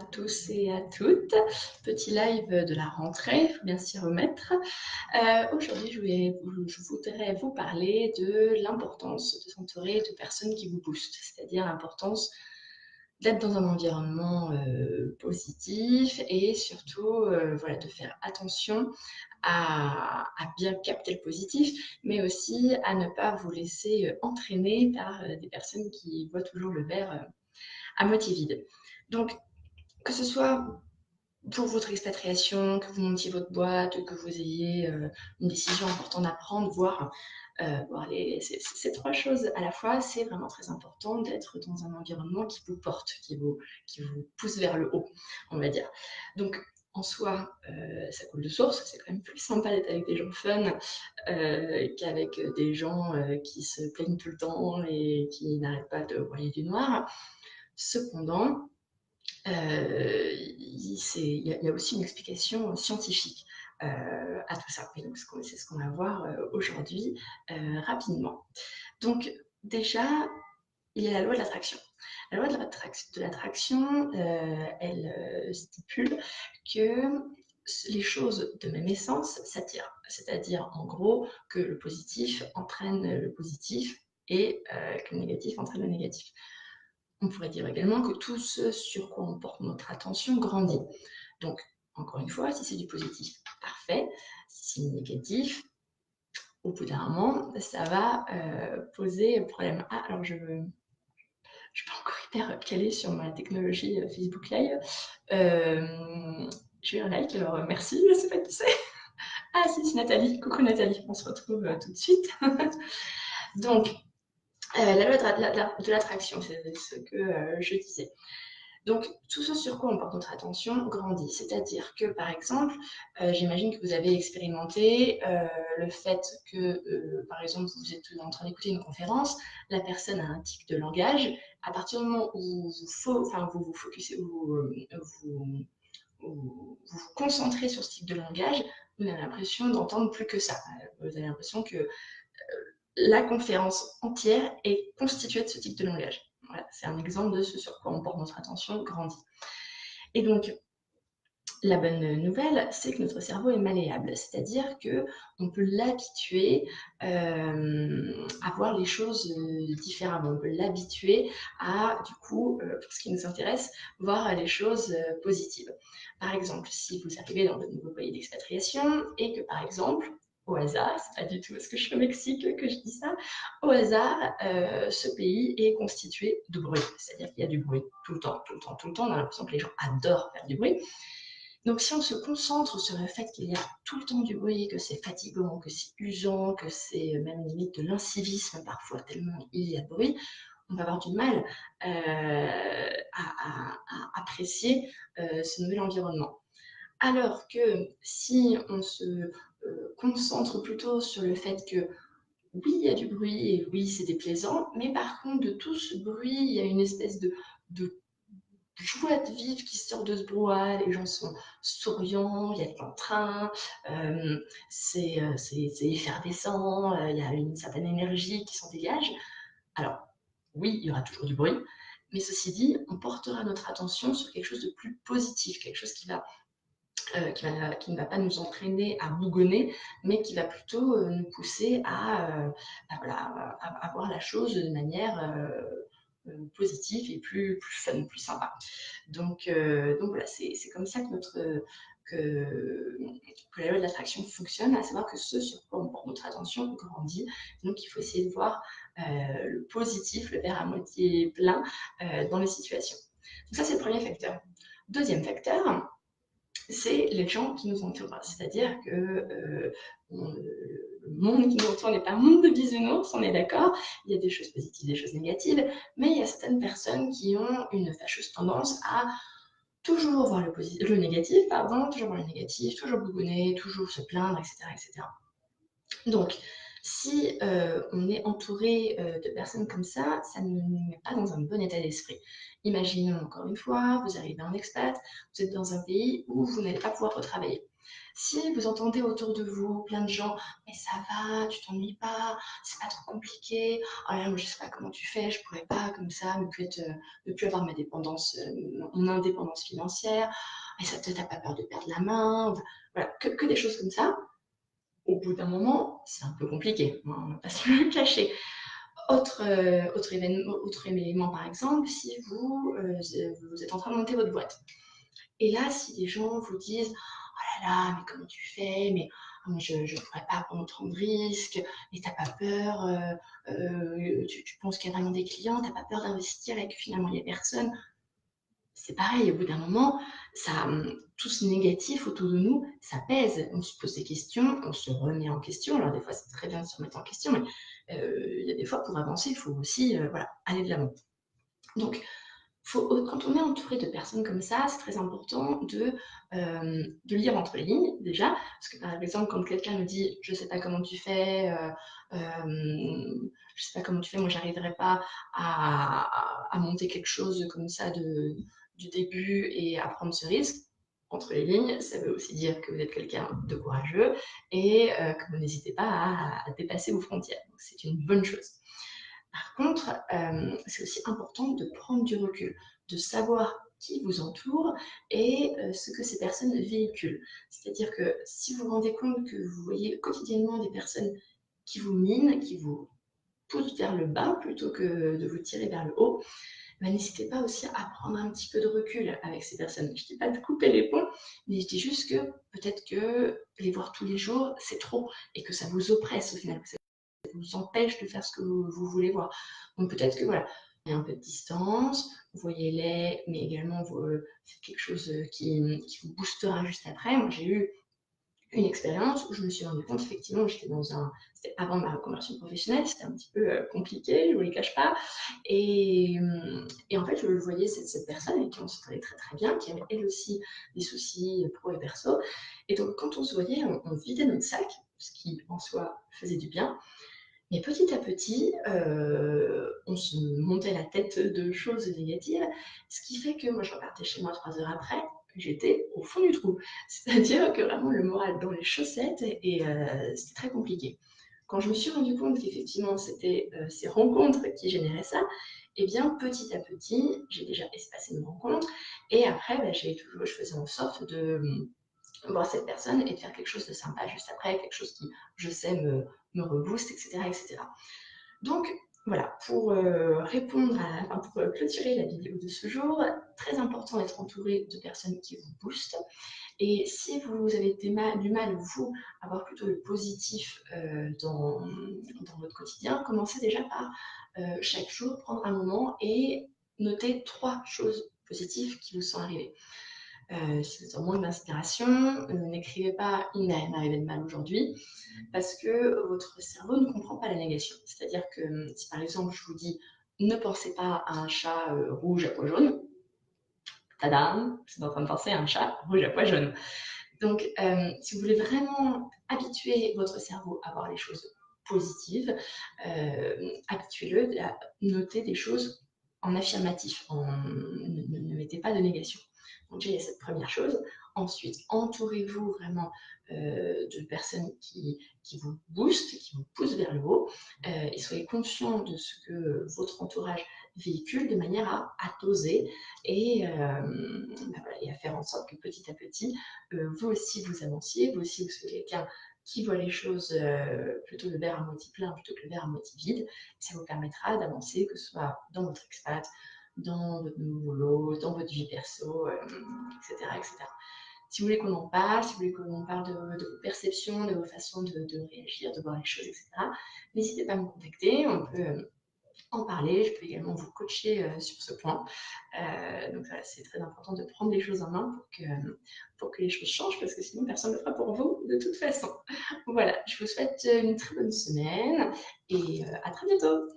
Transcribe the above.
tous et à toutes. Petit live de la rentrée, il faut bien s'y remettre. Aujourd'hui, je voudrais vous parler de l'importance de s'entourer de personnes qui vous boostent, c'est-à-dire l'importance d'être dans un environnement positif et surtout voilà, de faire attention à bien capter le positif, mais aussi à ne pas vous laisser entraîner par des personnes qui voient toujours le verre à moitié vide. Donc, que ce soit pour votre expatriation, que vous montiez votre boîte, que vous ayez une décision importante à prendre, voire ces trois choses à la fois, c'est vraiment très important d'être dans un environnement qui vous porte, qui vous pousse vers le haut, on va dire. Donc, en soi, ça coule de source, c'est quand même plus sympa d'être avec des gens fun qu'avec des gens qui se plaignent tout le temps et qui n'arrêtent pas de broyer du noir. Cependant, il y a aussi une explication scientifique à tout ça. Et donc, c'est ce qu'on va voir aujourd'hui rapidement. Donc, déjà, il y a la loi de l'attraction. La loi de l'attraction, elle stipule que les choses de même essence s'attirent. C'est-à-dire, en gros, que le positif entraîne le positif et que le négatif entraîne le négatif. On pourrait dire également que tout ce sur quoi on porte notre attention grandit. Donc, encore une fois, si c'est du positif, parfait. Si c'est du négatif, au bout d'un moment, ça va poser problème. Ah, alors je ne suis pas encore hyper calée sur ma technologie Facebook Live. J'ai eu un like, alors merci, je ne sais pas qui c'est. Ah si, c'est Nathalie. Coucou Nathalie, on se retrouve tout de suite. Donc, la loi de l'attraction, c'est ce que je disais. Donc, tout ce sur quoi on porte notre attention grandit. C'est-à-dire que, par exemple, j'imagine que vous avez expérimenté le fait que, par exemple, vous êtes en train d'écouter une conférence, la personne a un tic de langage. À partir du moment où vous vous focussez, vous concentrez sur ce type de langage, vous avez l'impression d'entendre plus que ça. Vous avez l'impression que la conférence entière est constituée de ce type de langage. Voilà, c'est un exemple de ce sur quoi on porte notre attention grandit. Et donc, la bonne nouvelle, c'est que notre cerveau est malléable, c'est-à-dire qu'on peut l'habituer à voir les choses différemment. On peut l'habituer à, du coup, pour ce qui nous intéresse, voir les choses positives. Par exemple, si vous arrivez dans votre nouveau pays d'expatriation et que, par exemple, au hasard, c'est pas du tout parce que je suis au Mexique que je dis ça, au hasard, ce pays est constitué de bruit, c'est-à-dire qu'il y a du bruit tout le temps, tout le temps, tout le temps. On a l'impression que les gens adorent faire du bruit. Donc, si on se concentre sur le fait qu'il y a tout le temps du bruit, que c'est fatigant, que c'est usant, que c'est même limite de l'incivisme parfois, tellement il y a de bruit, on va avoir du mal à apprécier ce nouvel environnement. Alors que si on se concentre plutôt sur le fait que oui, il y a du bruit et oui, c'est déplaisant, mais par contre, de tout ce bruit, il y a une espèce de joie de vivre qui sort de ce brouhaha, les gens sont souriants, il y a de l'entrain, c'est effervescent, il y a une certaine énergie qui s'en dégage. Alors, oui, il y aura toujours du bruit, mais ceci dit, on portera notre attention sur quelque chose de plus positif, quelque chose qui ne va pas nous entraîner à bougonner, mais qui va plutôt nous pousser à voir la chose de manière positive et plus fun, plus sympa. Donc voilà, c'est comme ça que la loi de l'attraction fonctionne, à savoir que ce sur quoi on porte notre attention grandit. Donc il faut essayer de voir le positif, le verre à moitié plein dans les situations. Donc ça, c'est le premier facteur. Deuxième facteur, c'est les gens qui nous entourent. C'est-à-dire que le monde qui nous entoure n'est pas un monde de bisounours, on est d'accord. Il y a des choses positives, des choses négatives, mais il y a certaines personnes qui ont une fâcheuse tendance à toujours voir le négatif, toujours voir le négatif, toujours bougonner, toujours se plaindre, etc. etc. Donc, si on est entouré de personnes comme ça ne nous met pas dans un bon état d'esprit. Imaginons encore une fois, vous arrivez en expat, vous êtes dans un pays où vous n'allez pas pouvoir retravailler. Si vous entendez autour de vous plein de gens: «Mais ça va, tu t'ennuies pas, c'est pas trop compliqué. Oh là là, moi je sais pas comment tu fais, je pourrais pas comme ça ne plus avoir ma dépendance, mon indépendance financière. Et ça tu pas peur de perdre la main?» Voilà, que des choses comme ça. Au bout d'un moment, c'est un peu compliqué, hein, on va pas se le cacher. Autre élément, par exemple, si vous êtes en train de monter votre boîte. Et là, si des gens vous disent: «Oh là là, mais comment tu fais? Mais, oh, mais je ne pourrais pas prendre autant de risques, et t'as pas peur, tu penses qu'il y a vraiment des clients, t'as pas peur d'investir et que finalement il n'y a personne?» C'est pareil, au bout d'un moment, ça, tout ce négatif autour de nous, ça pèse. On se pose des questions, on se remet en question. Alors des fois, c'est très bien de se remettre en question, mais il y a des fois, pour avancer, il faut aussi voilà, aller de l'avant. Donc, quand on est entouré de personnes comme ça, c'est très important de lire entre les lignes déjà. Parce que par exemple, quand quelqu'un me dit je ne sais pas comment tu fais, je sais pas comment tu fais, moi j'arriverai pas à monter quelque chose comme ça du début et à prendre ce risque. Entre les lignes, ça veut aussi dire que vous êtes quelqu'un de courageux et que vous n'hésitez pas à dépasser vos frontières. Donc c'est une bonne chose. Par contre, c'est aussi important de prendre du recul, de savoir qui vous entoure et ce que ces personnes véhiculent. C'est-à-dire que si vous vous rendez compte que vous voyez quotidiennement des personnes qui vous minent, qui vous poussent vers le bas plutôt que de vous tirer vers le haut, ben, n'hésitez pas aussi à prendre un petit peu de recul avec ces personnes. Je ne dis pas de couper les ponts, mais je dis juste que peut-être que les voir tous les jours, c'est trop et que ça vous oppresse au final, vous empêche de faire ce que vous voulez voir. Donc peut-être que voilà, il y a un peu de distance, voyez-les, mais également vous faites quelque chose qui vous boostera juste après. Moi, j'ai eu une expérience où je me suis rendu compte, effectivement, c'était avant ma reconversion professionnelle, c'était un petit peu compliqué, je ne vous le cache pas. Et en fait, je voyais cette personne avec qui on se très très bien, qui avait elle aussi des soucis pro et perso. Et donc, quand on se voyait, on vidait notre sac, ce qui en soi faisait du bien. Mais petit à petit, on se montait la tête de choses négatives, ce qui fait que moi, je repartais chez moi 3 heures après, j'étais au fond du trou. C'est-à-dire que vraiment le moral dans les chaussettes et c'était très compliqué. Quand je me suis rendu compte qu'effectivement, c'était ces rencontres qui généraient ça, et bien petit à petit, j'ai déjà espacé nos rencontres et après, bah, je faisais en sorte de voir cette personne et de faire quelque chose de sympa juste après, quelque chose qui, je sais, me rebooste, etc., etc. Donc, voilà, pour pour clôturer la vidéo de ce jour, très important d'être entouré de personnes qui vous boostent. Et si vous avez du mal, vous, à voir plutôt le positif dans votre quotidien, commencez déjà par chaque jour prendre un moment et noter 3 choses positives qui vous sont arrivées. Si vous êtes en manque d'inspiration, n'écrivez pas « il m'est arrivé de mal aujourd'hui » parce que votre cerveau ne comprend pas la négation. C'est-à-dire que si par exemple je vous dis « ne pensez pas à un chat rouge à pois jaune », tadam, vous êtes en train de penser à un chat rouge à pois jaune. Donc si vous voulez vraiment habituer votre cerveau à voir les choses positives, habituez-le à noter des choses en affirmatif, ne mettez pas de négation. Donc déjà, il y a cette première chose. Ensuite, entourez-vous vraiment de personnes qui vous boostent, qui vous poussent vers le haut, et soyez conscient de ce que votre entourage véhicule de manière à doser et, voilà, et à faire en sorte que petit à petit, vous aussi vous avanciez, vous aussi vous soyez quelqu'un qui voit les choses plutôt le verre à moitié plein plutôt que le verre à moitié vide. Ça vous permettra d'avancer, que ce soit dans votre expat, dans votre nouveau boulot, dans votre vie perso, etc., etc. Si vous voulez qu'on en parle, si vous voulez qu'on parle de vos perceptions, de vos façons de réagir, de voir les choses, etc., n'hésitez pas à me contacter. On peut en parler. Je peux également vous coacher sur ce point. Donc voilà, c'est très important de prendre les choses en main pour que les choses changent, parce que sinon personne ne le fera pour vous de toute façon. Voilà, je vous souhaite une très bonne semaine et à très bientôt.